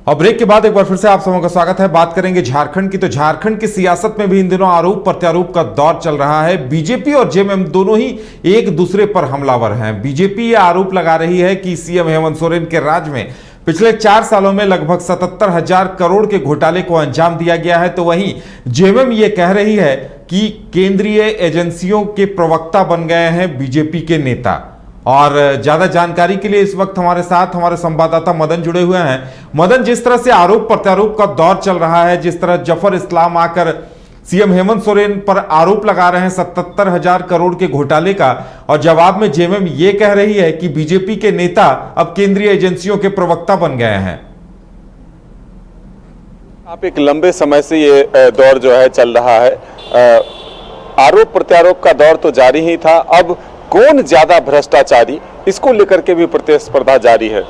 और ब्रेक के बाद एक बार फिर से आप सबों का स्वागत है। बात करेंगे झारखंड की। तो झारखंड की सियासत में भी इन दिनों आरोप प्रत्यारोप का दौर चल रहा है। बीजेपी और जेएमएम दोनों ही एक दूसरे पर हमलावर हैं। बीजेपी यह आरोप लगा रही है कि सीएम हेमंत सोरेन के राज में पिछले 4 सालों में लगभग 77,000 करोड़ के घोटाले को अंजाम दिया गया है। तो वहीं जेएमएम ये कह रही है कि केंद्रीय एजेंसियों के प्रवक्ता बन गए हैं बीजेपी के नेता। और ज्यादा जानकारी के लिए इस वक्त हमारे साथ हमारे संवाददाता मदन जुड़े हुए हैं। मदन, जिस तरह से आरोप प्रत्यारोप का दौर चल रहा है, जिस तरह जफर इस्लाम आकर सीएम हेमंत सोरेन पर आरोप लगा रहे हैं 77,000 करोड़ के घोटाले का, और जवाब में जेएमएम ये कह रही है कि बीजेपी के नेता अब केंद्रीय एजेंसियों के प्रवक्ता बन गए हैं। आप एक लंबे समय से ये दौर जो है चल रहा है। आरोप प्रत्यारोप का दौर तो जारी ही था। अब कौन ज्यादा भ्रष्टाचारी, इसको लेकर के भी प्रतिस्पर्धा जारी है।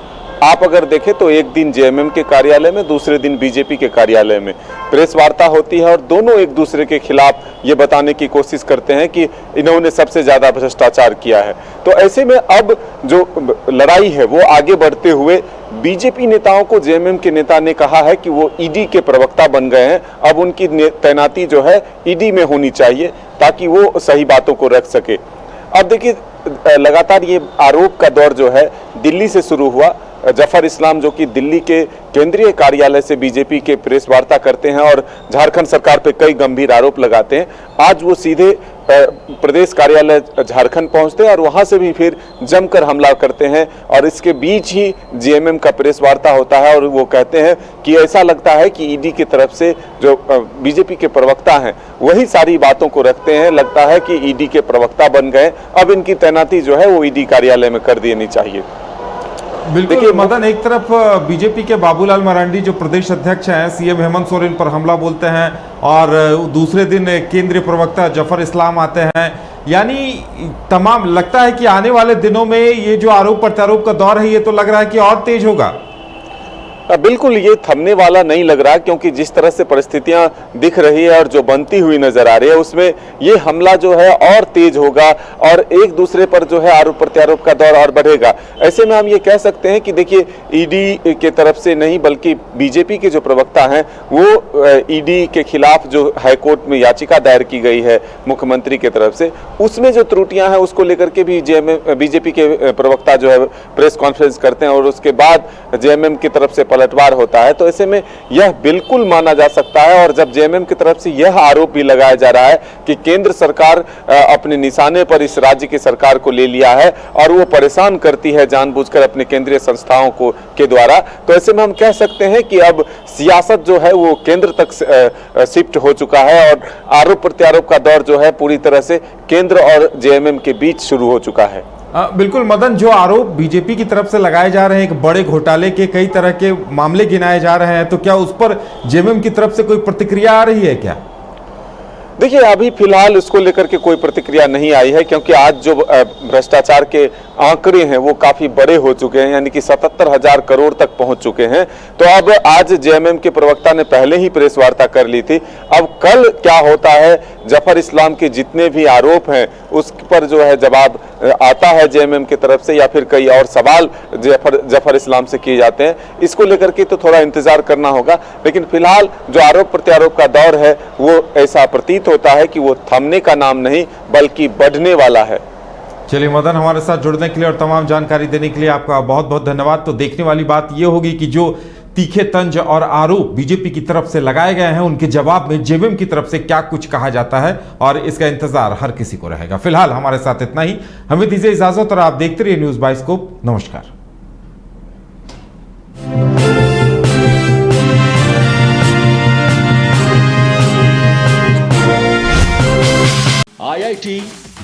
आप अगर देखें तो एक दिन जेएमएम के कार्यालय में, दूसरे दिन बीजेपी के कार्यालय में प्रेस वार्ता होती है और दोनों एक दूसरे के खिलाफ ये बताने की कोशिश करते हैं कि इन्होंने सबसे ज्यादा भ्रष्टाचार किया है। तो ऐसे में अब जो लड़ाई है वो आगे बढ़ते हुए बीजेपी नेताओं को जेएमएम के नेता ने कहा है कि वो ईडी के प्रवक्ता बन गए हैं। अब उनकी तैनाती जो है ईडी में होनी चाहिए ताकि वो सही बातों को रख सके। अब देखिए, लगातार ये आरोप का दौर जो है दिल्ली से शुरू हुआ। जफर इस्लाम जो कि दिल्ली के केंद्रीय कार्यालय से बीजेपी के प्रेस वार्ता करते हैं और झारखंड सरकार पे कई गंभीर आरोप लगाते हैं, आज वो सीधे प्रदेश कार्यालय झारखंड पहुंचते हैं और वहां से भी फिर जमकर हमला करते हैं। और इसके बीच ही जेएमएम का प्रेस वार्ता होता है और वो कहते हैं कि ऐसा लगता है कि ईडी की तरफ से जो बीजेपी के प्रवक्ता हैं वही सारी बातों को रखते हैं। लगता है कि ईडी के प्रवक्ता बन गए, अब इनकी तैनाती जो है वो ईडी कार्यालय में कर देनी चाहिए। बिल्कुल मदन, एक तरफ बीजेपी के बाबूलाल मरांडी जो प्रदेश अध्यक्ष हैं, सीएम हेमंत सोरेन पर हमला बोलते हैं, और दूसरे दिन केंद्रीय प्रवक्ता जफर इस्लाम आते हैं। यानी तमाम लगता है कि आने वाले दिनों में ये जो आरोप प्रत्यारोप का दौर है ये तो लग रहा है कि और तेज होगा। बिल्कुल, ये थमने वाला नहीं लग रहा, क्योंकि जिस तरह से परिस्थितियां दिख रही है और जो बनती हुई नजर आ रही है उसमें ये हमला जो है और तेज होगा और एक दूसरे पर जो है आरोप प्रत्यारोप का दौर और बढ़ेगा। ऐसे में हम ये कह सकते हैं कि देखिए, ईडी के तरफ से नहीं बल्कि बीजेपी के जो प्रवक्ता हैं वो ईडी के खिलाफ जो हाईकोर्ट में याचिका दायर की गई है मुख्यमंत्री की तरफ से, उसमें जो त्रुटियां हैं उसको लेकर के भी बीजेपी के प्रवक्ता जो है प्रेस कॉन्फ्रेंस करते हैं और उसके बाद जेएमएम की तरफ से पलटवार होता है। तो ऐसे में यह बिल्कुल माना जा सकता है। और जब जेएमएम की तरफ से यह आरोप भी लगाया जा रहा है कि केंद्र सरकार अपने निशाने पर इस राज्य की सरकार को ले लिया है और वो परेशान करती है जानबूझकर अपने केंद्रीय संस्थाओं को के द्वारा, तो ऐसे में हम कह सकते हैं कि अब सियासत जो है वो केंद्र तक शिफ्ट हो चुका है और आरोप प्रत्यारोप का दौर जो है पूरी तरह से केंद्र और जेएमएम के बीच शुरू हो चुका है। बिल्कुल मदन, जो आरोप बीजेपी की तरफ से लगाए जा रहे हैं, एक बड़े घोटाले के कई तरह के मामले गिनाए जा रहे हैं, तो क्या उस पर जेएमएम की तरफ से कोई प्रतिक्रिया आ रही है क्या? देखिए, अभी फिलहाल इसको लेकर के कोई प्रतिक्रिया नहीं आई है, क्योंकि आज जो भ्रष्टाचार के आंकड़े हैं वो काफी बड़े हो चुके हैं, यानी कि 77,000 करोड़ तक पहुंच चुके हैं। तो अब आज जेएमएम के प्रवक्ता ने पहले ही प्रेस वार्ता कर ली थी। अब कल क्या होता है, जफर इस्लाम के जितने भी आरोप हैं उस पर जो है जवाब आता है जेएमएम की तरफ से, या फिर कई और सवाल जफर इस्लाम से किए जाते हैं, इसको लेकर के तो थोड़ा इंतजार करना होगा। लेकिन फिलहाल जो आरोप प्रत्यारोप का दौर है वो ऐसा प्रतीत होता है कि वो थमने का नाम नहीं बल्कि बढ़ने वाला है। चलिए मदन, हमारे साथ जुड़ने के लिए और तमाम जानकारी देने के लिए आपका बहुत बहुत धन्यवाद। तो देखने वाली बात यह होगी कि जो तीखे तंज और आरोप बीजेपी की तरफ से लगाए गए हैं उनके जवाब में जेएमएम की तरफ से क्या कुछ कहा जाता है, और इसका इंतजार हर किसी को रहेगा। फिलहाल हमारे साथ इतना ही, हमें दीजिए इजाजत और आप देखते रहिए न्यूज़ बाइस्कोप। नमस्कार। IIT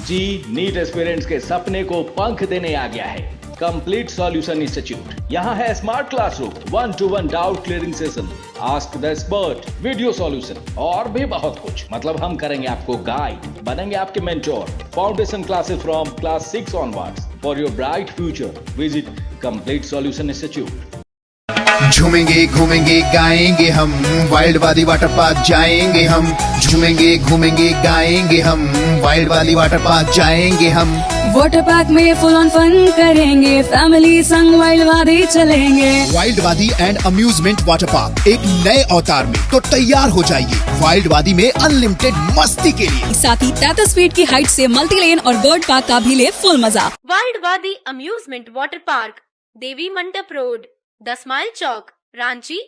जी नीट एस्पिरेंट्स के सपने को पंख देने आ गया है कंप्लीट सॉल्यूशन इंस्टीट्यूट। यहाँ है smart classroom, 1-to-1 doubt clearing session, ask the expert, video solution और भी बहुत कुछ। मतलब हम करेंगे आपको गाइड, बनेंगे आपके mentor. Foundation classes from class 6 onwards for your bright future. Visit complete solution institute. झूमेंगे घूमेंगे गाएंगे हम, वाइल्ड वाली वाटर पार्क जाएंगे हम। झूमेंगे घूमेंगे गाएंगे हम, वाइल्ड वाली वाटर पार्क जाएंगे हम। वाटर पार्क में फुल ऑन फन करेंगे, फैमिली संग वाइल्ड वादी चलेंगे। वाइल्ड वादी एंड अम्यूजमेंट वाटर पार्क एक नए अवतार में तो तैयार हो जाइए वाइल्ड वादी में अनलिमिटेड मस्ती के लिए। साथ ही 33 फीट की हाइट से मल्टी लेन और बर्ड पार्क का भी ले फुल मजा। वाइल्ड वादी अम्यूजमेंट वाटर पार्क, देवी मंडप रोड, 10 माइल चौक, रांची।